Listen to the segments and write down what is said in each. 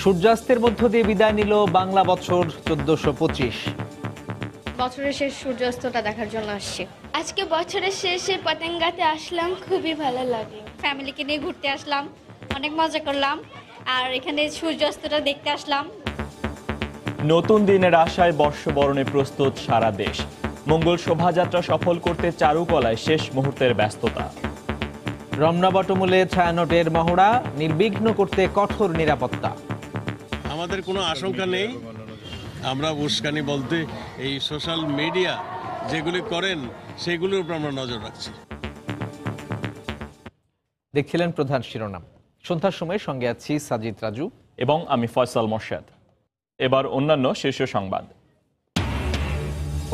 সূর্যাস্তের মধ্য দিয়ে বিদায় নিল বাংলা বছর 1425। বছরের শেষ সূর্যাস্তটা দেখার জন্য আসছি। আজকে বছরের শেষে পতেঙ্গাতে আসলাম, খুবই ভালো লাগে। ফ্যামিলিকে নিয়ে ঘুরতে আসলাম, অনেক মজা করলাম, আর এখানে সূর্যাস্তটা দেখতে আসলাম। নতুন দিনের আশায় বর্ষবরণে প্রস্তুত সারা দেশ। মঙ্গল শোভাযাত্রা সফল করতে চারুকলায় শেষ মুহূর্তের ব্যস্ততা। রমনা বটমূলে ছায়ানটের মহড়া, নির্বিঘ্ন করতে কঠোর নিরাপত্তা। আমাদের কোনো আশঙ্কা নেই। আমরা উস্কানি বলতে এই সোশ্যাল মিডিয়া যেগুলি করেন সেগুলোর উপর আমরা নজর রাখছি। দেখছিলেন প্রধান শিরোনাম। সন্ধ্যার সময় সঙ্গে আছি সাজিদ রাজু এবং আমি ফয়সাল মোর্শেদ। এবার অন্যান্য শীর্ষ সংবাদ।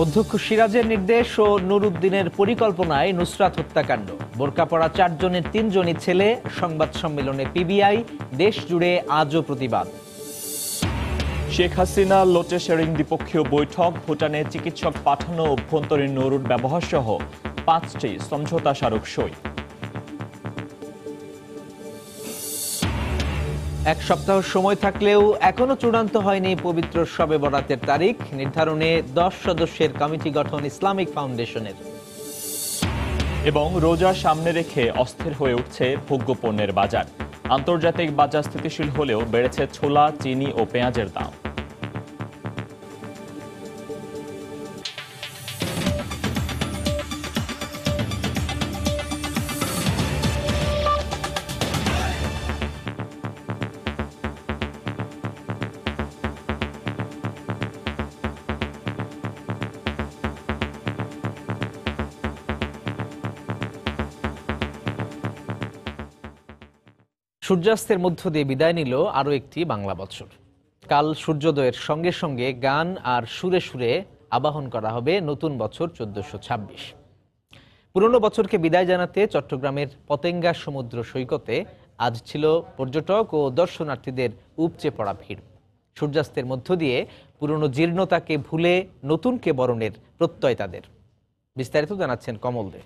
অধ্যক্ষ সিরাজের নির্দেশ ও নুরুদ্দিনের পরিকল্পনায় নুসরাত হত্যাকাণ্ড। বোরকা পরা 4 জনের 3 জনই ছেলে। সংবাদ সম্মেলনে পিবিআই, দেশ জুড়ে আজও প্রতিবাদ। শেখ হাসিনা লোটে শেরিং দ্বিপক্ষীয় বৈঠক, ভুটানে চিকিৎসক পাঠানো, অভ্যন্তরীণ নৌরুট ব্যবহার সহ 5টি সমঝোতা স্মারক সই। এক সপ্তাহ সময় থাকলেও এখনো চূড়ান্ত হয়নি পবিত্র শবে বরাতের তারিখ। নির্ধারণে 10 সদস্যের কমিটি গঠন ইসলামিক ফাউন্ডেশনের। এবং রোজা সামনে রেখে অস্থির হয়ে উঠছে ভোগ্যপণ্যের বাজার। আন্তর্জাতিক বাজার স্থিতিশীল হলেও বেড়েছে ছোলা, চিনি ও পেঁয়াজের দাম। সূর্যাস্তের মধ্য দিয়ে বিদায় নিল আরও একটি বাংলা বছর। কাল সূর্যোদয়ের সঙ্গে সঙ্গে গান আর সুরে সুরে আবাহন করা হবে নতুন বছর 1426। পুরনো বছরকে বিদায় জানাতে চট্টগ্রামের পতেঙ্গা সমুদ্র সৈকতে আজ ছিল পর্যটক ও দর্শনার্থীদের উপচে পড়া ভিড়। সূর্যাস্তের মধ্য দিয়ে পুরনো জীর্ণতাকে ভুলে নতুনকে বরণের প্রত্যয় তাদের। বিস্তারিত জানাচ্ছেন কমল দে।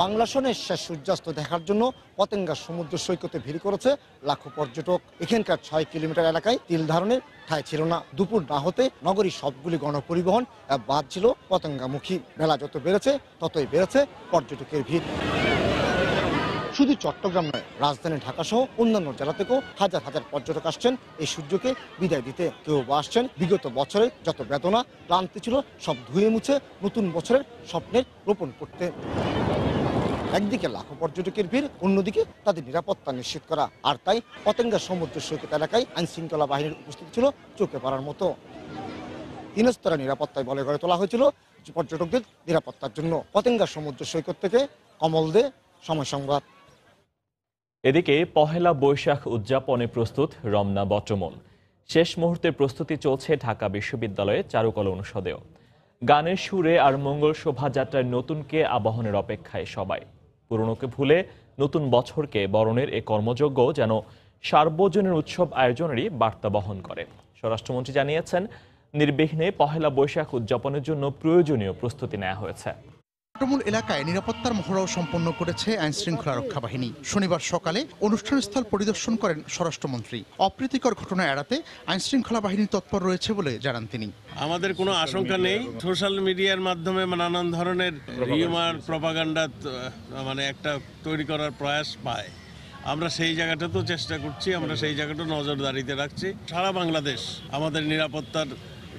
বাংলা সনের শেষ সূর্যাস্ত দেখার জন্য পতেঙ্গা সমুদ্র সৈকতে ভিড় করেছে লাখো পর্যটক। এখানকার 6 কিলোমিটার এলাকায় তিল ধারণের ঠাঁই ছিল না। দুপুর না হতে নগরীর সবগুলি গণপরিবহন বাদ ছিল পতেঙ্গামুখী। মেলা যত বেড়েছে ততই বেড়েছে পর্যটকের ভিড়। শুধু চট্টগ্রাম নয়, রাজধানী ঢাকা সহ অন্যান্য জেলা থেকেও হাজার হাজার পর্যটক আসছেন এই সূর্যকে বিদায় দিতে। কেউ বা আসছেন বিগত বছরে যত বেদনা ক্লান্তি ছিল সব ধুয়ে মুছে নতুন বছরের স্বপ্নের রোপণ করতে। একদিকে লাখো পর্যটকের ভিড়, অন্যদিকে তাদের নিরাপত্তা নিশ্চিত করা। আর তাই পতেঙ্গা সমুদ্র সৈকত এলাকায় আইন শৃঙ্খলা বাহিনীর উপস্থিতি ছিল চোখে পড়ার মতো। 3 স্তরের নিরাপত্তায় বলে গড়ে তোলা হয়েছিল পর্যটকদের নিরাপত্তার জন্য। পতেঙ্গা সমুদ্র সৈকত থেকে কমল দে, সময় সংবাদ। এদিকে পহেলা বৈশাখ উদযাপনে প্রস্তুত রমনা বটমূল। শেষ মুহূর্তের প্রস্তুতি চলছে ঢাকা বিশ্ববিদ্যালয়ে চারুকলা অনুষদেও। গানের সুরে আর মঙ্গল শোভাযাত্রায় নতুনকে আবাহনের অপেক্ষায় সবাই। পুরনোকে ভুলে নতুন বছরকে বরণের এ কর্মযজ্ঞ যেন সার্বজনীন উৎসব আয়োজনেরই বার্তা বহন করে। স্বরাষ্ট্রমন্ত্রী জানিয়েছেন, নির্বিঘ্নে পহেলা বৈশাখ উদযাপনের জন্য প্রয়োজনীয় প্রস্তুতি নেওয়া হয়েছে। বটমূল এলাকায় নিরাপত্তার মহড়াও সম্পন্ন করেছে আইন শৃঙ্খলা রক্ষা বাহিনী। শনিবার সকালে অনুষ্ঠানস্থল পরিদর্শন করেন স্বরাষ্ট্রমন্ত্রী। অপ্রীতিকর ঘটনা এড়াতে আইন শৃঙ্খলা বাহিনী তৎপর রয়েছে বলে জানান তিনি। আমাদের কোনো আশঙ্কা নেই। সোশ্যাল মিডিয়ার মাধ্যমে নানান ধরনের রিউমার, প্রপাগান্ডা একটা তৈরি করার প্রয়াস পায়। আমরা সেই জায়গাটাতেও চেষ্টা করছি, আমরা সেই জায়গাটা নজরদারিতে রাখছি। সারা বাংলাদেশ আমাদের নিরাপত্তার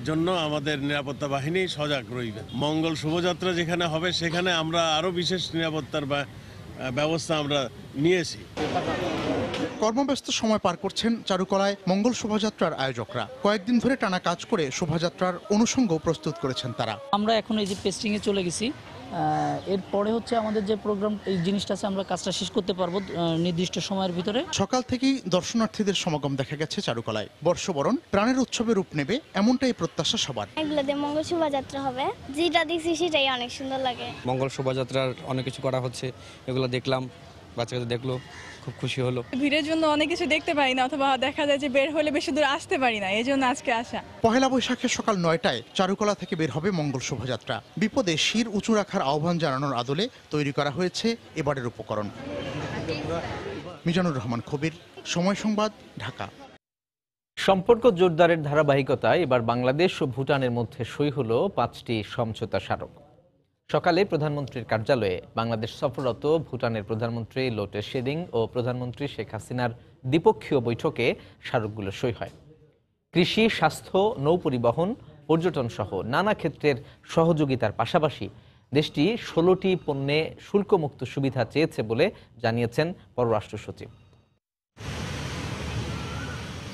জন্য আমাদের নিরাপত্তা বাহিনী সজাগ রইবে। মঙ্গল শোভাযাত্রা যেখানে হবে সেখানে আমরা আরো বিশেষ নিরাপত্তার ব্যবস্থা আমরা নিয়েছি। কর্মব্যস্ত সময় পার করছেন চারুকলায় মঙ্গল শোভাযাত্রার আয়োজকরা। কয়েকদিন ধরে টানা কাজ করে শোভাযাত্রার অনুষঙ্গ প্রস্তুত করেছেন তারা। আমরা এখন এই যে পেস্টিংয়ে চলে গেছি, এরপরে হচ্ছে আমাদের যে প্রোগ্রাম এই জিনিসটা আছে আমরা কাজটা শেষ করতে পারবো নির্দিষ্ট সময়ের ভিতরে। সকাল থেকেই দর্শনার্থীদের সমাগম দেখা গেছে চারুকলায়। বর্ষবরণ প্রাণের উৎসবে রূপ নেবে এমনটাই প্রত্যাশা সবার। এগুলোতে মঙ্গল শোভাযাত্রা হবে, যেটা দেখছি সেটাই অনেক সুন্দর লাগে। মঙ্গল শোভাযাত্রার অনেক কিছু করা হচ্ছে, এগুলো দেখলাম, বাচ্চাদের দেখলো, খুব খুশি হলো। ভিড়ের জন্য অনেক কিছু দেখতে পারি না, অথবা দেখা যায় যে বের হলে বেশি দূর আসতে পারি না, এই জন্য আজকে আসা। পহেলা বৈশাখের সকাল 9টায় চারুকলা থেকে বের হবে মঙ্গল শোভাযাত্রা। বিপদে শির উঁচু রাখার আহ্বান জানানোর আদলে তৈরি করা হয়েছে এবারের উপকরণ। মিজানুর রহমান কবির, সময় সংবাদ, ঢাকা। সম্পর্ক জোরদারের ধারাবাহিকতায় এবার বাংলাদেশ ও ভুটানের মধ্যে সই হলো 5টি সমঝোতা স্মারক। সকালে প্রধানমন্ত্রীর কার্যালয়ে বাংলাদেশ সফররত ভুটানের প্রধানমন্ত্রী লোটে শেরিং ও প্রধানমন্ত্রী শেখ হাসিনার দ্বিপক্ষীয় বৈঠকে স্মারকগুলো সই হয়। কৃষি, স্বাস্থ্য, নৌপরিবহন, পর্যটন সহ নানা ক্ষেত্রের সহযোগিতার পাশাপাশি দেশটি 16টি পণ্যে শুল্কমুক্ত সুবিধা চেয়েছে বলে জানিয়েছেন পররাষ্ট্র সচিব।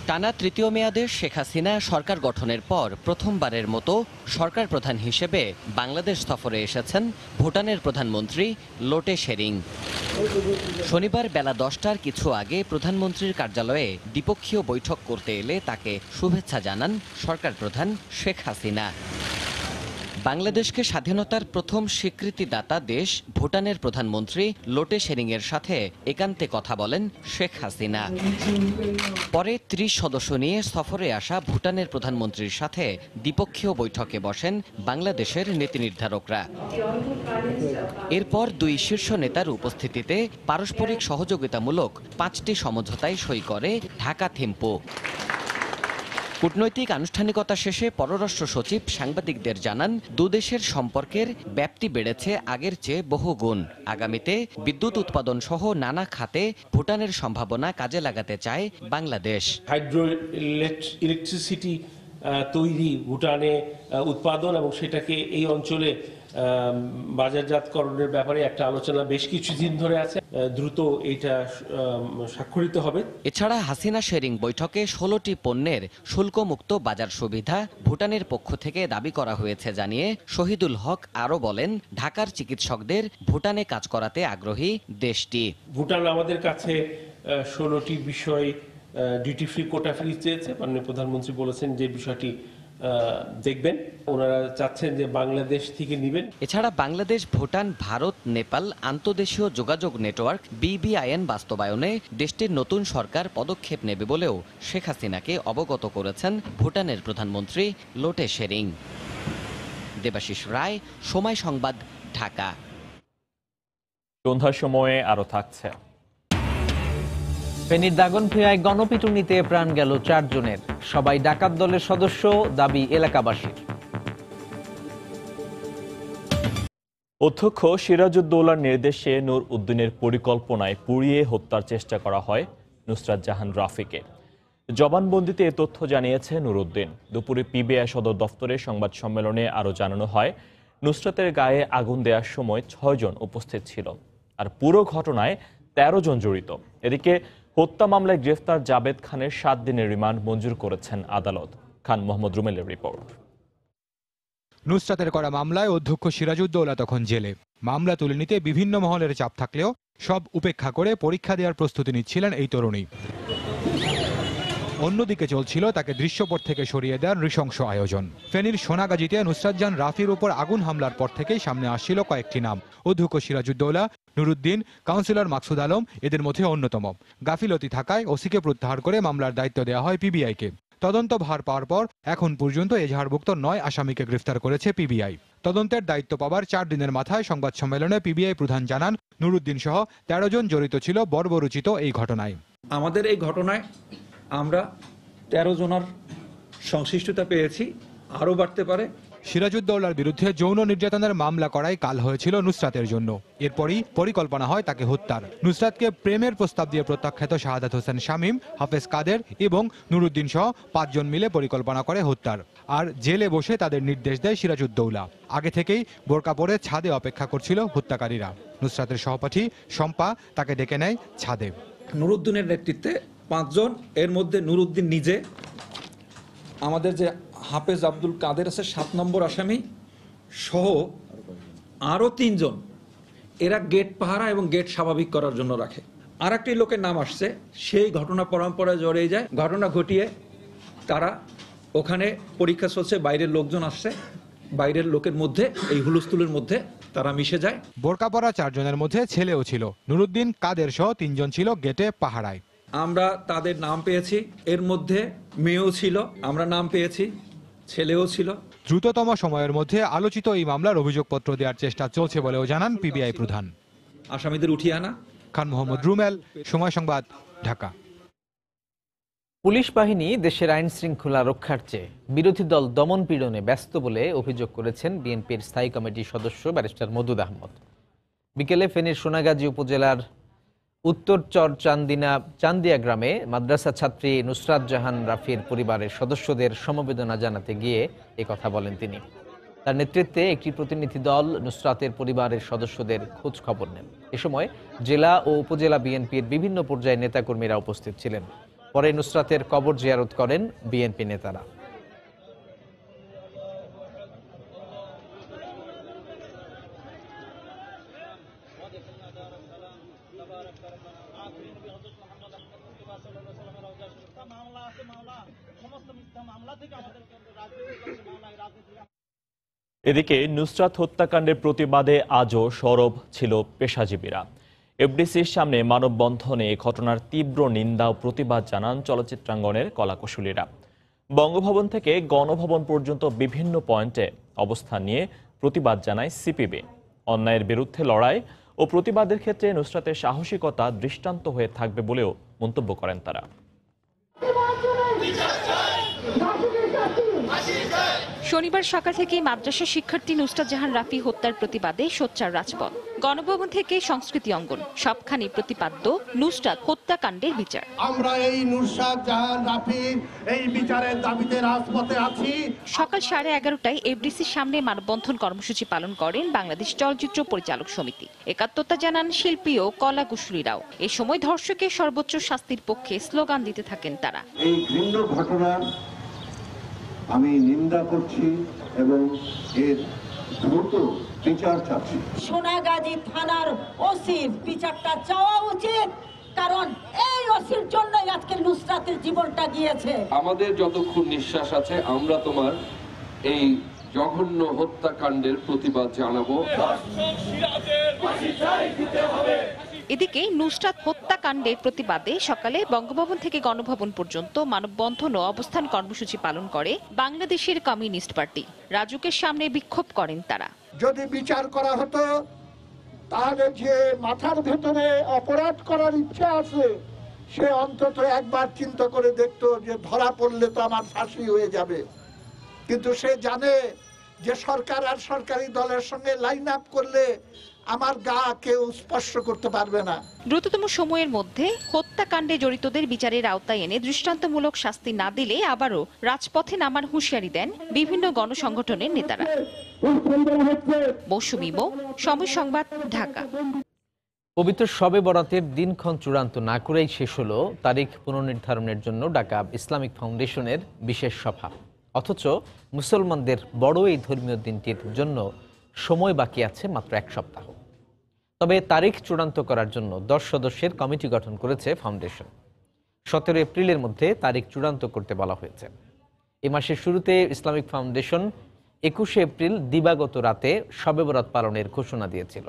টানা তৃতীয় মেয়াদে শেখ হাসিনা সরকার গঠনের পর প্রথমবারের মতো সরকার প্রধান হিসেবে বাংলাদেশ সফরে এসেছেন ভুটানের প্রধানমন্ত্রী লোটে শেরিং। শনিবার বেলা 10টার কিছু আগে প্রধানমন্ত্রীর কার্যালয়ে দ্বিপক্ষীয় বৈঠক করতে এলে তাকে শুভেচ্ছা জানান সরকার প্রধান শেখ হাসিনা। বাংলাদেশকে স্বাধীনতার প্রথম স্বীকৃতিদাতা দেশ ভুটানের প্রধানমন্ত্রী লোটে শেরিংয়ের সাথে একান্তে কথা বলেন শেখ হাসিনা। পরে 30 সদস্য নিয়ে সফরে আসা ভুটানের প্রধানমন্ত্রীর সাথে দ্বিপক্ষীয় বৈঠকে বসেন বাংলাদেশের নীতি নির্ধারকরা। এরপর দুই শীর্ষ নেতার উপস্থিতিতে পারস্পরিক সহযোগিতামূলক 5টি সমঝোতায় সই করে ঢাকা থিম্পু। কূটনৈতিক আনুষ্ঠানিকতা শেষে পররাষ্ট্র সচিব সাংবাদিকদের জানান, দুদেশের সম্পর্কের ব্যাপ্তি বেড়েছে আগের চেয়ে বহুগুণ। আগামীতে বিদ্যুৎ উৎপাদন সহ নানা খাতে ভুটানের সম্ভাবনা কাজে লাগাতে চায় বাংলাদেশ। হাইড্রো ইলেকট্রিসিটি তৈরি, ভুটানে উৎপাদন এবং সেটাকে এই অঞ্চলে বাজারজাতকরণের ব্যাপারে একটা আলোচনা বেশ কিছুদিন ধরে আছে, দ্রুত এটা স্বাক্ষরিত হবে। এছাড়া হাসিনা শেরিং বৈঠকে 16টি পণ্যের শুল্কমুক্ত বাজার সুবিধা ভুটানের পক্ষ থেকে দাবি করা হয়েছে জানিয়ে শহীদুল হক আরও বলেন, ঢাকার চিকিৎসকদের ভুটানে কাজ করাতে আগ্রহী দেশটি। ভুটান আমাদের কাছে 16টি বিষয় ডিউটি ফ্রি, কোটা ফ্রি চেয়েছে। মাননীয় প্রধানমন্ত্রী বলেছেন যে বিষয়টি দেখবেন, ওনারা চাচ্ছেন যে বাংলাদেশ থেকে নেবেন। এছাড়া বাংলাদেশ, ভুটান, ভারত, নেপাল আন্তঃদেশীয় যোগাযোগ নেটওয়ার্ক BBIN বাস্তবায়নে দেশটির নতুন সরকার পদক্ষেপ নেবে বলেও শেখ হাসিনাকে অবগত করেছেন ভুটানের প্রধানমন্ত্রী লোটে শেরিং। দেবাশিস রায়, সময় সংবাদ, ঢাকা। সন্ধ্যার সময়ে আরো থাকছে। ফেনীর দাগনভূঞায় গণপিটুনিতে প্রাণ গেল 4 জনের, সবাই ডাকাত দলের সদস্য, দাবি এলাকাবাসীর। অধ্যক্ষ সিরাজউদ্দৌলার নির্দেশে নূর উদ্দিনের পরিকল্পনায় পুড়িয়ে হত্যার চেষ্টা করা হয় নুসরাত জাহান রাফিকে। জবানবন্দিতে এ তথ্য জানিয়েছে নুর উদ্দিন। দুপুরে PBI সদর দফতরে সংবাদ সম্মেলনে আরও জানানো হয়, নুসরাতের গায়ে আগুন দেওয়ার সময় 6 জন উপস্থিত ছিল, আর পুরো ঘটনায় 13 জন জড়িত। এদিকে হত্যা মামলায় গ্রেফতার জাবেদ খানের 7 দিনের রিমান্ড মঞ্জুর করেছেন আদালত। খান মোহাম্মদ রুমেলের রিপোর্ট। নুসরাতের করা মামলায় অধ্যক্ষ সিরাজউদ্দৌলা তখন জেলে। মামলা তুলে নিতে বিভিন্ন মহলের চাপ থাকলেও সব উপেক্ষা করে পরীক্ষা দেওয়ার প্রস্তুতি নিচ্ছিলেন এই তরুণী। অন্যদিকে চলছিল তাকে দৃশ্যপট থেকে সরিয়ে দেওয়ার নৃশংস আয়োজন। ফেনীর সোনাগাজীতে নুসরাত জাহান রাফির উপর আগুন হামলার পর থেকেই সামনে আসছিল কয়েকটি নাম। অধ্যক্ষ সিরাজউদ্দৌলা, নুরুদ্দিন, কাউন্সিলর মাকসুদ আলম এদের মধ্যে অন্যতম। গাফিলতি থাকায় ওসিকে প্রত্যাহার করে মামলার দায়িত্ব দেওয়া হয় PBIকে। তদন্ত ভার পাওয়ার পর এখন পর্যন্ত এজাহারভুক্ত 9 আসামিকে গ্রেফতার করেছে PBI। তদন্তের দায়িত্ব পাওয়ার 4 দিনের মাথায় সংবাদ সম্মেলনে PBI প্রধান জানান, নুরুদ্দিন সহ 13 জন জড়িত ছিল বর্বরোচিত এই ঘটনায়। আমাদের এই ঘটনায় আমরা 13 জনের সংশ্লিষ্টতা পেয়েছি, আরও বাড়তে পারে। সিরাজউদ্দৌলার বিরুদ্ধে যৌন নির্যাতনের মামলা করাই কাল হয়েছিল নুসরাতের জন্য। এরপরই পরিকল্পনা হয় তাকে হত্যার। নুসরাতকে প্রেমের প্রস্তাব দিয়ে প্রত্যাখ্যাত শাহাদাত হোসেন শামীম, হাফেজ কাদের এবং নুরুদ্দিন সহ 5 জন মিলে পরিকল্পনা করে হত্যার। আর জেলে বসে তাদের নির্দেশ দেয় সিরাজউদ্দৌলা। আগে থেকেই বোরকা পরে ছাদে অপেক্ষা করছিল হত্যাকারীরা। নুসরাতের সহপাঠী শম্পা তাকে ডেকে নেয় ছাদে। নুরুদ্দিনের নেতৃত্বে 5 জন, এর মধ্যে নুরুদ্দিন নিজে, আমাদের যে হাফেজ আব্দুল কাদের আছে 7 নম্বর আসামি সহ আরও 3 জন, এরা গেট পাহারা এবং গেট স্বাভাবিক করার জন্য রাখে। আর একটি লোকের নাম আসছে, সেই ঘটনা পরম্পরায় জড়িয়ে যায়। ঘটনা ঘটিয়ে তারা ওখানে পরীক্ষা চলছে, বাইরের লোকজন আসছে, বাইরের লোকের মধ্যে এই হুলস্থুলের মধ্যে তারা মিশে যায়। বোরকা পরা 4 জনের মধ্যে ছেলেও ছিল। নুরুদ্দিন, কাদের সহ 3 জন ছিল গেটে পাহারায়। আমরা তাদের নাম পেয়েছি, এর মধ্যে মেয়েও ছিল, আমরা নাম পেয়েছি, ছেলেও ছিল। দ্রুততম সময়ের মধ্যে আলোচিত এই মামলার অভিযোগপত্র দেওয়ার চেষ্টা চলছে বলেও জানান PBI প্রধান। আসামিদের উঠিয়ে আনা খান মোহাম্মদ রুমেল, সময় সংবাদ, ঢাকা। পুলিশ বাহিনী দেশের আইন শৃঙ্খলা রক্ষার চেয়ে বিরোধী দল দমন পীড়নে ব্যস্ত বলে অভিযোগ করেছেন বিএনপির স্থায়ী কমিটির সদস্য ব্যারিস্টার মওদুদ আহমদ। বিকেলে ফেনীর সোনাগাজী উপজেলার উত্তর চর চান্দিয়া গ্রামে মাদ্রাসা ছাত্রী নুসরাত জাহান রাফির পরিবারের সদস্যদের সমবেদনা জানাতে গিয়ে কথা বলেন তিনি। তার নেতৃত্বে একটি প্রতিনিধি দল নুসরাতের পরিবারের সদস্যদের খোঁজ খবর নেন। এ সময় জেলা ও উপজেলা বিএনপির বিভিন্ন পর্যায়ের নেতাকর্মীরা উপস্থিত ছিলেন। পরে নুসরাতের কবর জিয়ারত করেন বিএনপি নেতারা। এদিকে নুসরাত হত্যাকাণ্ডের প্রতিবাদে আজও সরব ছিল পেশাজীবীরা। এফডিসির সামনে মানববন্ধনে ঘটনার তীব্র নিন্দা ও প্রতিবাদ জানান চলচ্চিত্রাঙ্গনের কলাকুশলীরা। বঙ্গভবন থেকে গণভবন পর্যন্ত বিভিন্ন পয়েন্টে অবস্থান নিয়ে প্রতিবাদ জানায় সিপিবি। অন্যায়ের বিরুদ্ধে লড়াই ও প্রতিবাদের ক্ষেত্রে নুসরাতের সাহসিকতা দৃষ্টান্ত হয়ে থাকবে বলেও মন্তব্য করেন তারা। শনিবার সকাল থেকে মাদ্রাসা শিক্ষার্থী নুসরাত জাহান রাফি হত্যার প্রতিবাদে সোচ্চার রাজপথ। গণভবন থেকে সংস্কৃতি অঙ্গন, সবখানি প্রতিপাদ্য নুসরাত হত্যাকাণ্ডের বিচার। আমরা এই নুসরাত জাহান রাফির এই বিচারের দাবিতে রাজপথে আছি। সকাল 11:30টায় এফডিসির সামনে মানববন্ধন কর্মসূচি পালন করেন বাংলাদেশ চলচ্চিত্র পরিচালক সমিতি। একাত্মতা জানান শিল্পী ও কলাকুশলীরাও। এ সময় ধর্ষকের সর্বোচ্চ শাস্তির পক্ষে স্লোগান দিতে থাকেন তারা। এই ঘৃণ্য ঘটনা আমি নিন্দা করছি এবং এর দ্রুত বিচার চাচ্ছি। সোনাগাজী থানার ওসির বিচারটা চাওয়া উচিত, কারণ এই ওসির জন্যই আজকে নুসরাতের জীবনটা গিয়েছে। আমাদের যতক্ষণ নিঃশ্বাস আছে আমরা তোমার এই জঘন্য হত্যাকাণ্ডের প্রতিবাদ জানাবো। এদিকে নুসরাত হত্যাকাণ্ডের প্রতিবাদে সকালে বঙ্গভবন থেকে গণভবন পর্যন্ত মানববন্ধন ও অবস্থান কর্মসূচি পালন করে বাংলাদেশের কমিউনিস্ট পার্টি। রাজুকের সামনে বিক্ষোভ করেন তারা। যদি বিচার করা হতো তাহলে যে মাথার ভেতরে অপরাধ করার ইচ্ছা আছে সে অন্তত একবার চিন্তা করে দেখতো যে ধরা পড়লে তো আমার ফাঁসি হয়ে যাবে, কিন্তু সে জানে যে সরকার আর সরকারি দলের সঙ্গে লাইন আপ করলে আমার গা কেউ স্পর্শ করতে পারবে না। দ্রুততম সময়ের মধ্যে হত্যাকাণ্ডে জড়িতদের বিচারের আওতায় এনে দৃষ্টান্তমূলক শাস্তি না দিলে আবারও রাজপথে নামার হুঁশিয়ারি দেন বিভিন্ন গণসংগঠনের নেতারা। মৌসুমী মৌ, সময় সংবাদ, ঢাকা। পবিত্র শবে বরাতের দিনক্ষণ চূড়ান্ত না করেই শেষ হলো তারিখ পুনর্নির্ধারণের জন্য ঢাকা ইসলামিক ফাউন্ডেশনের বিশেষ সভা। অথচ মুসলমানদের বড় এই ধর্মীয় দিনটির জন্য সময় বাকি আছে মাত্র 1 সপ্তাহ। তবে তারিখ চূড়ান্ত করার জন্য 10 সদস্যের কমিটি গঠন করেছে ফাউন্ডেশন। 17 এপ্রিলের মধ্যে তারিখ চূড়ান্ত করতে বলা হয়েছে। এ মাসের শুরুতে ইসলামিক ফাউন্ডেশন 21 এপ্রিল দিবাগত রাতে শবে বরাত পালনের ঘোষণা দিয়েছিল।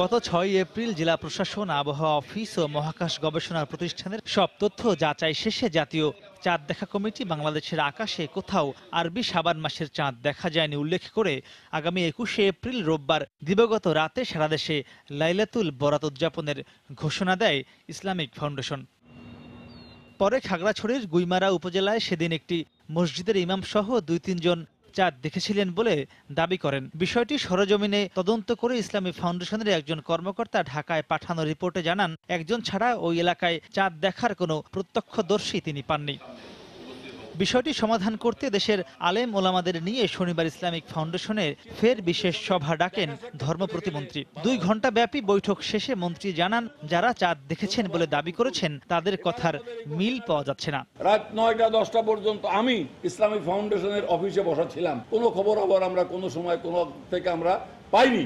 গত 6 এপ্রিল জেলা প্রশাসন, আবহাওয়া অফিস ও মহাকাশ গবেষণা প্রতিষ্ঠানের সব তথ্য যাচাই শেষে জাতীয় চাঁদ দেখা কমিটি বাংলাদেশের আকাশে কোথাও আরবি শাবান মাসের চাঁদ দেখা যায়নি উল্লেখ করে আগামী 21 এপ্রিল রোববার দিবাগত রাতে সারা দেশে লাইলাতুল বরাত উদযাপনের ঘোষণা দেয় ইসলামিক ফাউন্ডেশন। পরে খাগড়াছড়ির গুইমারা উপজেলায় সেদিন একটি মসজিদের ইমাম সহ 2-3 জন চাঁদ দেখেছিলেন বলে দাবি করেন। বিষয়টি সরেজমিনে তদন্ত করে ইসলামী ফাউন্ডেশনের একজন কর্মকর্তা ঢাকায় পাঠানো রিপোর্টে জানান, একজন ছাড়া ওই এলাকায় চাঁদ দেখার কোনো প্রত্যক্ষদর্শী তিনি পাননি। বিষয়টি সমাধান করতে দেশের আলেম ওলামাদের নিয়ে শনিবার ইসলামিক ফাউন্ডেশনের ফের বিশেষ সভা ডাকেন ধর্ম প্রতিমন্ত্রী। 2 ঘণ্টা ব্যাপী বৈঠক শেষে মন্ত্রী জানান, যারা চাঁদ দেখেছেন বলে দাবি করেছেন তাদের কথার মিল পাওয়া যাচ্ছে না। রাত 9টা-10টা পর্যন্ত আমি ইসলামিক ফাউন্ডেশনের অফিসে বসা ছিলাম, কোনো খবর আবার আমরা কোনো সময় কোনো থেকে আমরা পাইনি।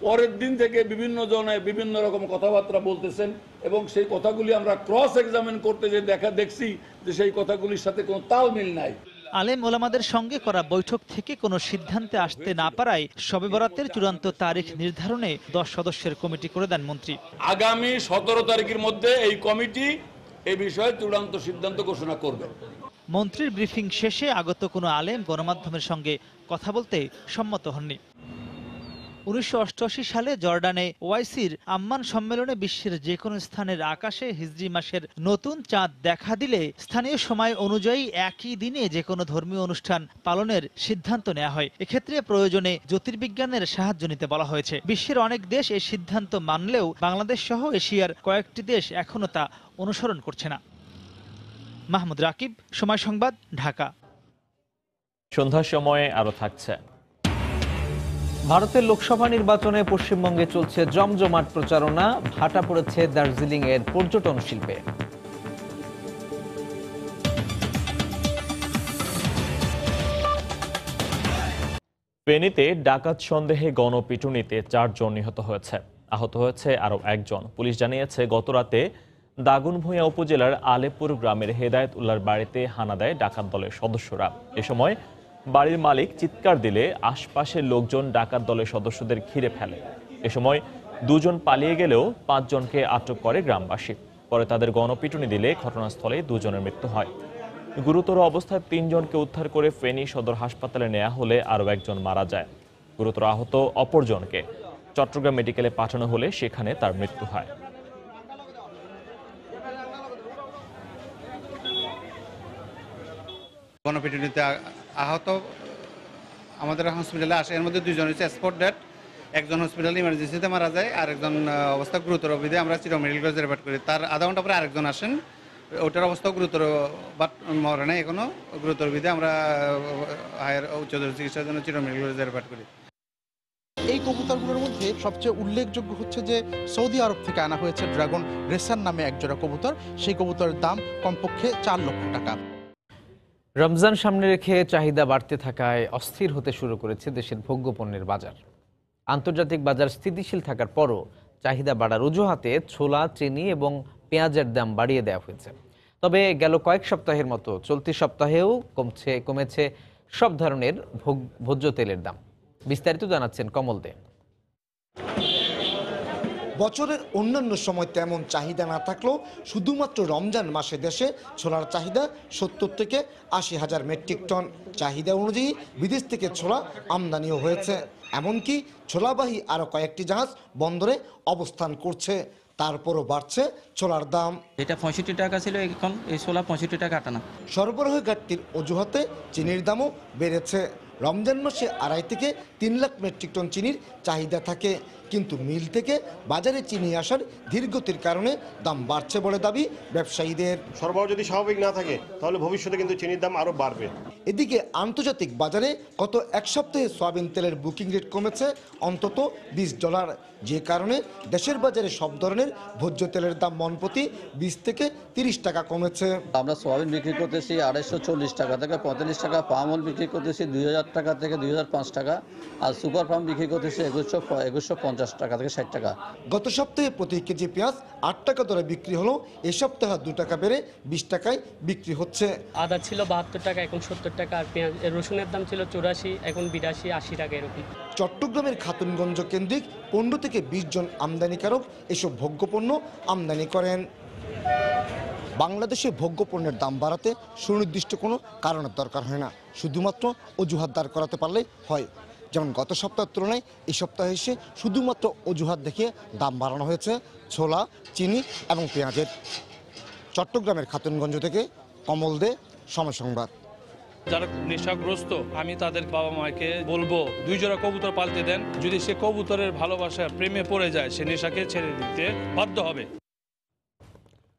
পরের দিন থেকে বিভিন্ন জনে বিভিন্ন রকম কথাবার্তা বলতেছেন এবং সেই কথাগুলি আমরা ক্রস এক্সামিন করতে যে দেখছি যে সেই কথাগুলির সাথে কোনো তাল মিল নাই। আলেম ওলামাদের সঙ্গে করা বৈঠক থেকে কোনো সিদ্ধান্তে আসতে না পারায় শবে বরাতের চূড়ান্ত তারিখ নির্ধারণে 10 সদস্যের কমিটি করে দেন মন্ত্রী। আগামী 17 তারিখের মধ্যে এই কমিটি এই বিষয়ে চূড়ান্ত সিদ্ধান্ত ঘোষণা করবে। মন্ত্রীর ব্রিফিং শেষে আগত কোনো আলেম গণমাধ্যমের সঙ্গে কথা বলতে সম্মত হননি। 1988 সালে জর্ডানে ওআইসির আম্মান সম্মেলনে বিশ্বের যে কোনো স্থানের আকাশে হিজরি মাসের নতুন চাঁদ দেখা দিলে স্থানীয় সময় অনুযায়ী একই দিনে যে কোনো ধর্মীয় অনুষ্ঠান পালনের সিদ্ধান্ত নেওয়া হয়। এক্ষেত্রে প্রয়োজনে জ্যোতির্বিজ্ঞানের সাহায্য নিতে বলা হয়েছে। বিশ্বের অনেক দেশ এই সিদ্ধান্ত মানলেও বাংলাদেশ সহ এশিয়ার কয়েকটি দেশ এখনো তা অনুসরণ করছে না। মাহমুদ রাকিব, সময় সংবাদ, ঢাকা। সন্ধ্যার সময়ে আরো থাকছে। ভারতের লোকসভা নির্বাচনে পশ্চিমবঙ্গে চলছে জমজমাট প্রচারণা, ভাটা পড়েছে দার্জিলিং এর পর্যটন শিল্পে। ফেনীতে ডাকাত সন্দেহে গণপিটুনিতে 4 জন নিহত হয়েছে, আহত হয়েছে আরো 1 জন। পুলিশ জানিয়েছে গতরাতে দাগনভূঞা উপজেলার আলেপুর গ্রামের হেদায়েত উল্লাহর বাড়িতে হানা দেয় ডাকাত দলের সদস্যরা। এ সময় বাড়ির মালিক চিৎকার দিলে আশপাশের লোকজন ডাকাত দলের সদস্যদের ঘিরে ফেলে। এ সময় 2 জন পালিয়ে গেলেও 5 জনকে আটক করে গ্রামবাসী। পরে তাদের গণপিটুনি দিলে ঘটনাস্থলে 2 জনের মৃত্যু হয়। গুরুতর অবস্থায় 3 জনকে উদ্ধার করে ফেনী সদর হাসপাতালে নেওয়া হলে আরও 1 জন মারা যায়। গুরুতর আহত অপরজনকে চট্টগ্রাম মেডিকেলে পাঠানো হলে সেখানে তার মৃত্যু হয়। গণপিটুনিতে আহত আমাদের হসপিটালে আসে, এর মধ্যে 2 জন হচ্ছে স্পট ডেড, 1 জন হসপিটালে ইমার্জেন্সিতে মারা যায়, আর 1 জন অবস্থা গুরুতর বিধে আমরা চিরং মেডিকেল কলেজে রেফার করি। তার আধা ঘন্টা পরে আরেকজন আসেন, ওটার অবস্থা গুরুতর, বাট মরে নাই এখনো, গুরুতর বিধে আমরা হায়ার উচ্চতর চিকিৎসার জন্য চিরং মেডিকেল কলেজে রেফার করি। এই কবুতরগুলোর মধ্যে সবচেয়ে উল্লেখযোগ্য হচ্ছে যে সৌদি আরব থেকে আনা হয়েছে ড্রাগন রেসার নামে এক জোড়া কবুতর। সেই কবুতরের দাম কমপক্ষে 4 লক্ষ টাকা। রমজান সামনে রেখে চাহিদা বাড়তে থাকায় অস্থির হতে শুরু করেছে দেশের ভোগ্যপণ্যের বাজার। আন্তর্জাতিক বাজার স্থিতিশীল থাকার পরও চাহিদা বাড়ার অজুহাতে ছোলা, চিনি এবং পেঁয়াজের দাম বাড়িয়ে দেওয়া হয়েছে। তবে গেল কয়েক সপ্তাহের মতো চলতি সপ্তাহেও কমেছে সব ধরনের ভোজ্য তেলের দাম। বিস্তারিত জানাচ্ছেন কমল দে। বছরের অন্যান্য সময় তেমন চাহিদা না থাকলেও শুধুমাত্র রমজান মাসে দেশে ছোলার চাহিদা 70 থেকে 80 হাজার মেট্রিক টন। চাহিদা অনুযায়ী বিদেশ থেকে ছোলা আমদানিও হয়েছে। এমনকি ছোলাবাহী আরও কয়েকটি জাহাজ বন্দরে অবস্থান করছে। তারপরও বাড়ছে ছোলার দাম। এটা 65 টাকা ছিল, এখন এই ছোলা 65 টাকা আটানা। সরবরাহ ঘাটতির অজুহাতে চিনির দামও বেড়েছে। রমজান মাসে 2.5 থেকে 3 লাখ মেট্রিক টন চিনির চাহিদা থাকে, কিন্তু মিল থেকে বাজারে চিনি আসার ধীরগতির কারণে দাম বাড়ছে বলে দাবি ব্যবসায়ীদের। সরবরাহ যদি স্বাভাবিক না থাকে তাহলে ভবিষ্যতে কিন্তু চিনির দাম আরও বাড়বে। এদিকে আন্তর্জাতিক বাজারে গত 1 সপ্তাহে সয়াবিন তেলের বুকিং রেট কমেছে অন্তত $20, যে কারণে দেশের বাজারে সব ধরনের ভোজ্য তেলের দাম মণপ্রতি 20 থেকে 30 টাকা কমেছে। আমরা সয়াবিন বিক্রি করতেছি 240 টাকা থেকে 45 টাকা, পাম অয়েল বিক্রি করতেছি 2000 টাকা থেকে 2005 টাকা, আর সুপার ফার্ম বিক্রি করতেছি 2150 টাকা থেকে 60 টাকা। গত সপ্তাহে প্রতি কেজি পেঁয়াজ 8 টাকা দরে বিক্রি হলো, এ সপ্তাহে 2 টাকা বেড়ে 20 টাকায় বিক্রি হচ্ছে। আদা ছিল 72 টাকা, এখন 70 টাকা, আর পেঁয়াজ রসুনের দাম ছিল 84, এখন 82, 80 টাকা এরকম। চট্টগ্রামের খাতুনগঞ্জ কেন্দ্রিক 15 থেকে 20 জন আমদানিকারক এসব ভোগ্যপণ্য আমদানি করেন। বাংলাদেশে ভোগ্যপণ্যের দাম বাড়াতে সুনির্দিষ্ট কোনো কারণের দরকার হয় না, শুধুমাত্র অজুহাত দাঁড় করাতে পারলেই হয়। যেমন গত সপ্তাহের তুলনায় এই সপ্তাহে এসে শুধুমাত্র অজুহাত দেখিয়ে দাম বাড়ানো হয়েছে ছোলা, চিনি এবং পেঁয়াজের। চট্টগ্রামের খাতুনগঞ্জ থেকে কমল দে, সময় সংবাদ। যারা নেশাগ্রস্ত, আমি তাদের বাবা মাকে বলবো 2 জোড়া কবুতর পালতে দেন। যদি সে কবুতরের ভালোবাসা প্রেমে পড়ে যায়, সে নেশাকে ছেড়ে দিতে বাধ্য হবে।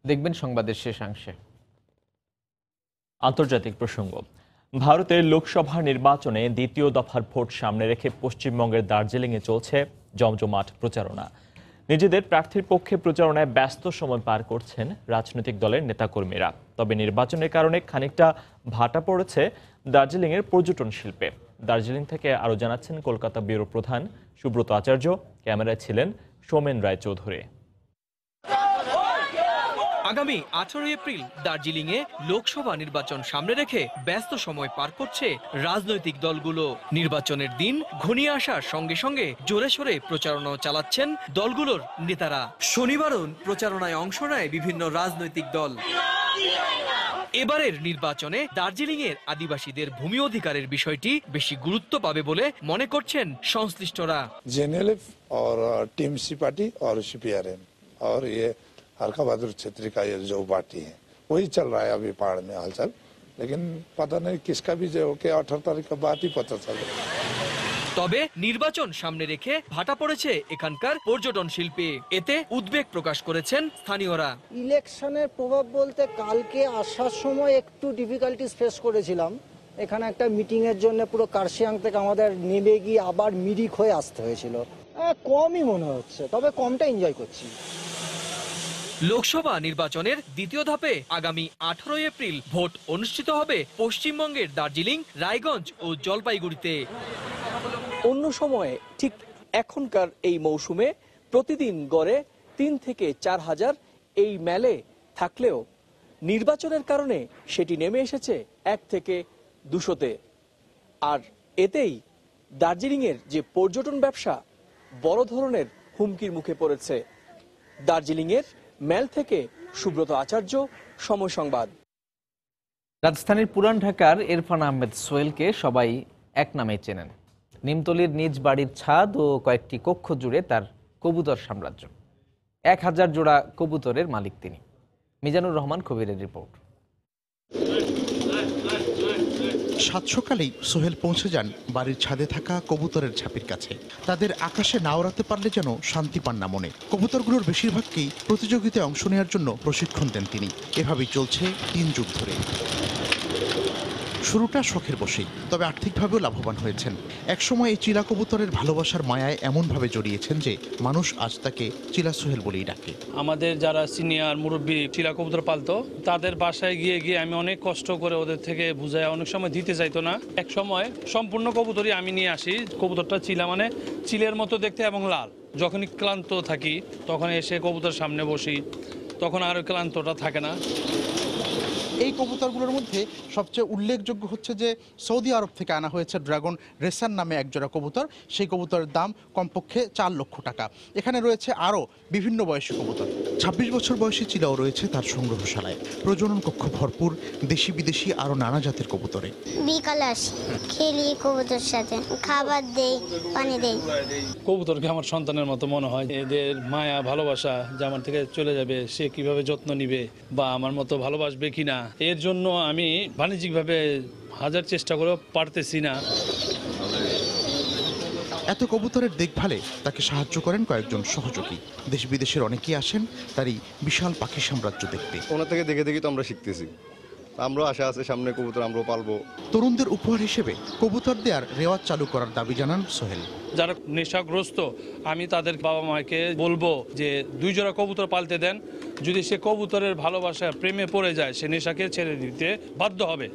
দেখবেন সংবাদের শেষাংশে। আন্তর্জাতিক প্রসঙ্গ। ভারতের লোকসভা নির্বাচনে 2য় দফার ভোট সামনে রেখে পশ্চিমবঙ্গের দার্জিলিংয়ে চলছে জমজমাট প্রচারণা। নিজেদের প্রার্থীর পক্ষে প্রচারণায় ব্যস্ত সময় পার করছেন রাজনৈতিক দলের নেতাকর্মীরা। তবে নির্বাচনের কারণে খানিকটা ভাটা পড়েছে দার্জিলিংয়ের পর্যটন শিল্পে। দার্জিলিং থেকে আরও জানাচ্ছেন কলকাতা ব্যুরো প্রধান সুব্রত আচার্য। ক্যামেরায় ছিলেন সৌমেন রায়চৌধুরী। আগামী 18 এপ্রিল দার্জিলিংয়ে লোকসভা নির্বাচন সামনে রেখে ব্যস্ত সময় পার করছে রাজনৈতিক দলগুলো। নির্বাচনের দিন ঘনিয়ে আসার সঙ্গে সঙ্গে জোরে সোরে প্রচারণা চালাচ্ছেন দলগুলোর নেতারা। শনিবারও প্রচারণায় অংশ নেয় বিভিন্ন রাজনৈতিক দল। এবারের নির্বাচনে দার্জিলিং এর আদিবাসীদের ভূমি অধিকারের বিষয়টি বেশি গুরুত্ব পাবে বলে মনে করছেন সংশ্লিষ্টরা। जेएनएलएफ और टीएमसी पार्टी और सीपीआरएम और ये हल्का बहादुर छेत्री का ये जो पार्टी है वही चल रहा है अभी पहाड़ में हालचाल, लेकिन पता नहीं किसका भी जो के 18 तारीख का बात ही पता चले। তবে নির্বাচন সামনে রেখে ভাটা পড়েছে এখানকার পর্যটন শিল্পে, এতে উদ্বেগ প্রকাশ করেছেন স্থানীয়রা। ইলেকশনের প্রভাব বলতে কালকে আসার সময় একটু ডিফিকাল্টিস ফেস করেছিলাম। এখানে একটা মিটিং এর জন্য পুরো কার্শিয়াং থেকে আমাদের নেমে গিয়ে আবার মিরিক হয়ে আসতে হয়েছিল। কমই মনে হচ্ছে, তবে কমটা এনজয় করছি। লোকসভা নির্বাচনের দ্বিতীয় ধাপে আগামী 18 এপ্রিল ভোট অনুষ্ঠিত হবে পশ্চিমবঙ্গের দার্জিলিং, রায়গঞ্জ ও জলপাইগুড়িতে। অন্য সময়ে ঠিক এখনকার এই মৌসুমে প্রতিদিন গড়ে 3 থেকে 4 হাজার এই মেলে থাকলেও নির্বাচনের কারণে সেটি নেমে এসেছে 1 থেকে 200-তে। আর এতেই দার্জিলিংয়ের যে পর্যটন ব্যবসা বড় ধরনের হুমকির মুখে পড়েছে। দার্জিলিংয়ের মেল থেকে সুব্রত আচার্য, সময় সংবাদ। রাজধানীর পুরান ঢাকার ইরফান আহমেদ সোহেলকে সবাই এক নামেই চেনেন। নিমতলির নিজ বাড়ির ছাদ ও কয়েকটি কক্ষ জুড়ে তার কবুতর সাম্রাজ্য। 1000 জোড়া কবুতরের মালিক তিনি। মিজানুর রহমান কবিরের রিপোর্ট। সাত সকালেই সোহেল পৌঁছে যান বাড়ির ছাদে থাকা কবুতরের ঝাঁপির কাছে। তাদের আকাশে না ওড়াতে পারলে যেন শান্তি পান না মনে। কবুতরগুলোর বেশিরভাগকেই প্রতিযোগিতায় অংশ নেওয়ার জন্য প্রশিক্ষণ দেন তিনি। এভাবেই চলছে 3 যুগ ধরে। শুরুটা শখের বসেই, তবে আর্থিকভাবেও লাভবান হয়েছেন। একসময় এই চিলা কবুতরের ভালোবাসার মায়ায় এমনভাবে জড়িয়েছেন যে মানুষ আজ তাকে চিলা সোহেল বলেই ডাকে। আমাদের যারা সিনিয়র মুরব্বী চিলা কবুতর পালতো তাদের বাসায় গিয়ে আমি অনেক কষ্ট করে ওদের থেকে বুঝায়, অনেক সময় দিতে চাইতো না। এক সময় সম্পূর্ণ কবুতরই আমি নিয়ে আসি। কবুতরটা চিলা মানে চিলের মতো দেখতে এবং লাল। যখনই ক্লান্ত থাকি তখন এসে কবুতর সামনে বসি, তখন আর ক্লান্তটা থাকে না। এই কবুতরগুলোর মধ্যে সবচেয়ে উল্লেখযোগ্য হচ্ছে যে সৌদি আরব থেকে আনা হয়েছে ড্রাগন রেসার নামে একজোড়া কবুতর। সেই কবুতরের দাম কমপক্ষে 4 লক্ষ টাকা। এখানে রয়েছে আরও বিভিন্ন বয়সী কবুতর। 26 বছর বয়সী চিলাও রয়েছে তার সংগ্রহশালায়। প্রজনন কক্ষ ভরপুর দেশি বিদেশি আরও নানা জাতের কবুতরে। বিকালে আসি, খেলি কবুতর সাথে, খাবার দেই, পানি দেই। কবুতরকে আমার সন্তানের মতো মনে হয়। এদের মায়া ভালোবাসা যে আমার থেকে চলে যাবে, সে কিভাবে যত্ন নিবে বা আমার মতো ভালোবাসবে কিনা, এর জন্য আমি বাণিজ্যিকভাবে হাজার চেষ্টা করেও পারতেছি না। এত কবুতরের দেখভালে তাকে সাহায্য করেন কয়েকজন সহযোগী। দেশ বিদেশের অনেকেই আসেন তারই বিশাল পাখি সাম্রাজ্য দেখতে। ওনার থেকে দেখে দেখে তো আমরা শিখতেছি। আমরাও আশা আছে সামনে কবুতর আমরাও পালবো। তরুণদের উপহার হিসেবে কবুতর দেওয়ার রেওয়াজ চালু করার দাবি জানান সোহেল। যারা নেশাগ্রস্ত আমি তাদের বাবা মাকে বলবো যে 2 জোড়া কবুতর পালতে দেন। যদি সে কবুতরের ভালোবাসা প্রেমে পড়ে যায় সে নেশাকে ছেড়ে দিতে বাধ্য হবে।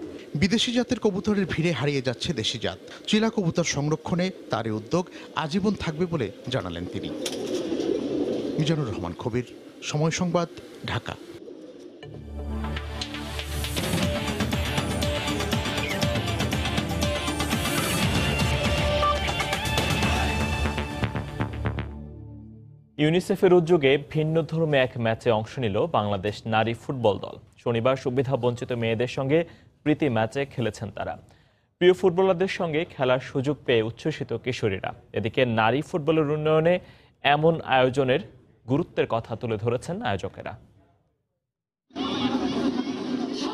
বিদেশি জাতের কবুতরের ভিড়ে হারিয়ে যাচ্ছে দেশি জাত। চিলা কবুতর সংরক্ষণে তার এই উদ্যোগ আজীবন থাকবে বলে জানালেন তিনি। মিজানুর রহমান কবির, সময় সংবাদ, ঢাকা। ইউনিসেফের উদ্যোগে ভিন্ন ধর্মী এক ম্যাচে অংশ নিল বাংলাদেশ নারী ফুটবল দল। শনিবার সুবিধা বঞ্চিত মেয়েদের সঙ্গে প্রীতি ম্যাচে খেলেছেন তারা। প্রিয় ফুটবলারদের সঙ্গে খেলার সুযোগ পেয়ে উচ্ছ্বসিত কিশোরীরা। এদিকে নারী ফুটবলের উন্নয়নে এমন আয়োজনের গুরুত্বের কথা তুলে ধরেছেন আয়োজকেরা।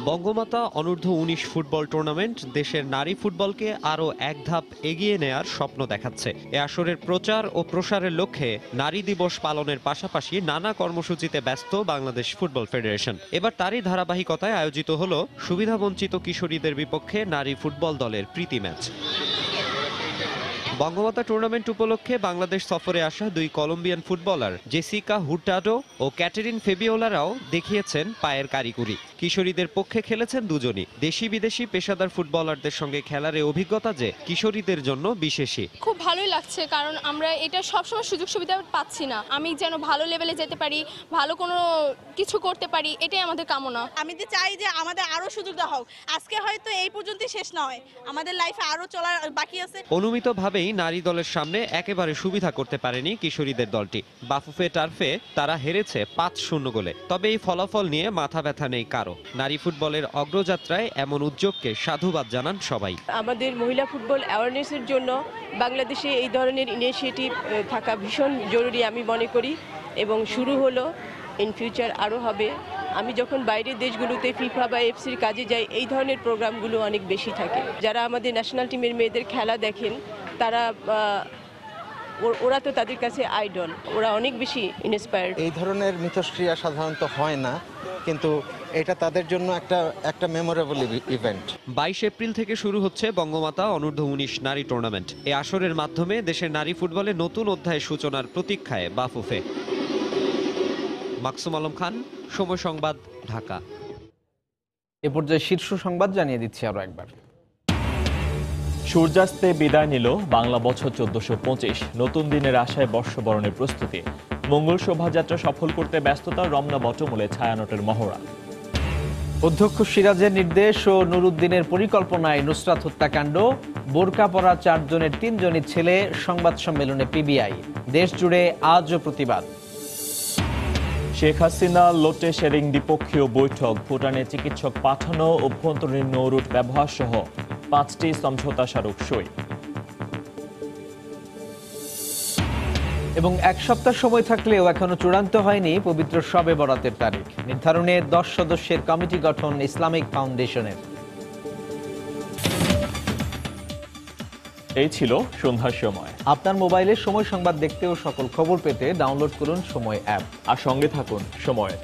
বঙ্গমাতা অনূর্ধ্ব-19 ফুটবল টুর্নামেন্ট দেশের নারী ফুটবলকে আরও এক ধাপ এগিয়ে নেয়ার স্বপ্ন দেখাচ্ছে। এ আসরের প্রচার ও প্রসারের লক্ষ্যে নারী দিবস পালনের পাশাপাশি নানা কর্মসূচিতে ব্যস্ত বাংলাদেশ ফুটবল ফেডারেশন। এবার তারই ধারাবাহিকতায় আয়োজিত হলো সুবিধাবঞ্চিত কিশোরীদের বিপক্ষে নারী ফুটবল দলের প্রীতি ম্যাচ। বঙ্গমাতা টুর্নামেন্ট উপলক্ষে বাংলাদেশ সফরে আসা 2 কলম্বিয়ান ফুটবলার জেসিকা হুরটাডো ও ক্যাটেরিন ফেবিওলারাও দেখিয়েছেন পায়ের কারিগরি। কিশোরীদের পক্ষে খেলেছেন দুজনই। দেশি বিদেশি পেশাদার ফুটবলারদের সঙ্গে খেলার এই অভিজ্ঞতা যে কিশোরীদের জন্য বিশেষই। খুব ভালোই লাগছে, কারণ আমরা এটা সবসময় সুযোগ সুবিধা পাচ্ছি না। আমি যেন ভালো লেভেলে যেতে পারি, ভালো কোনো কিছু করতে পারি, এটাই আমাদের কামনা। আমি তো চাই যে আমাদের আরো সুযোগ দেওয়া হোক। আজকে হয়তো এই পর্যন্তই শেষ নয়, আমাদের লাইফে আরো চলার বাকি আছে। অনুমিতভাবেই নারী দলের সামনে একেবারে সুবিধা করতে পারেনি কিশোরীদের দলটি। বাফুফে টার্ফে তারা হেরেছে 5-0 গোলে। তবে এই ফলাফল নিয়ে মাথা ব্যথা নেই কারো। নারী ফুটবলের অগ্রযাত্রায় এমন উদ্যোগকে সাধুবাদ জানান সবাই। আমাদের মহিলা ফুটবল অ্যাওয়ারনেসের জন্য বাংলাদেশে এই ধরনের ইনিশিয়েটিভ থাকা ভীষণ জরুরি আমি মনে করি, এবং শুরু হলো, ইন ফিউচার আরও হবে। আমি যখন বাইরের দেশগুলোতে ফিফা বা এফসির কাজে যাই, এই ধরনের প্রোগ্রামগুলো অনেক বেশি থাকে। যারা আমাদের ন্যাশনাল টিমের মেয়েদের খেলা দেখেন, তারা ওরা তো তাদের কাছে আইডল, ওরা অনেক বেশি ইন্সপায়ার্ড। এই ধরনের মিথস্ক্রিয়া সাধারণত হয় না, কিন্তু এটা তাদের জন্য একটা মেমোরেবল ইভেন্ট। 22 এপ্রিল থেকে শুরু হচ্ছে বঙ্গমাতা অনূর্ধ্ব-19 নারী টুর্নামেন্ট। এই আসরের মাধ্যমে দেশের নারী ফুটবলে নতুন অধ্যায় সূচনার প্রতীক্ষায় বাফুফে। মাকসুম আলম খান, সময় সংবাদ, ঢাকা। এ পর্যায়ে শীর্ষ সংবাদ জানিয়ে দিচ্ছি আরো একবার। সূর্যাস্তে বিদায় নিল বাংলা বছর 1425। নতুন দিনের আশায় বর্ষবরণের প্রস্তুতি। মঙ্গল শোভাযাত্রা সফল করতে ব্যস্ততা রমনা বটমূলে ছায়ানটের মহড়া। অধ্যক্ষ সিরাজের নির্দেশ ও নুরুদ্দিনের পরিকল্পনায় নুসরাত হত্যাকাণ্ড। বোরকা পরা 4 জনের 3 জনই ছেলে। সংবাদ সম্মেলনে পিবিআই। দেশ জুড়ে আজও প্রতিবাদ। শেখ হাসিনা লোটে শেরিং দ্বিপক্ষীয় বৈঠক। ভুটানে চিকিৎসক পাঠানো, অভ্যন্তরীণ নৌরুট ব্যবহার সহ 5টি সমঝোতা স্মারক সই। এবং 1 সপ্তাহ সময় থাকলেও এখনো চূড়ান্ত হয়নি পবিত্র শবে বরাতের তারিখ। নির্ধারণে 10 সদস্যের কমিটি গঠন ইসলামিক ফাউন্ডেশনের। এই ছিল সন্ধ্যার সময়। আপনার মোবাইলে সময় সংবাদ দেখতে ও সকল খবর পেতে ডাউনলোড করুন সময় অ্যাপ। আর সঙ্গে থাকুন সময়ের।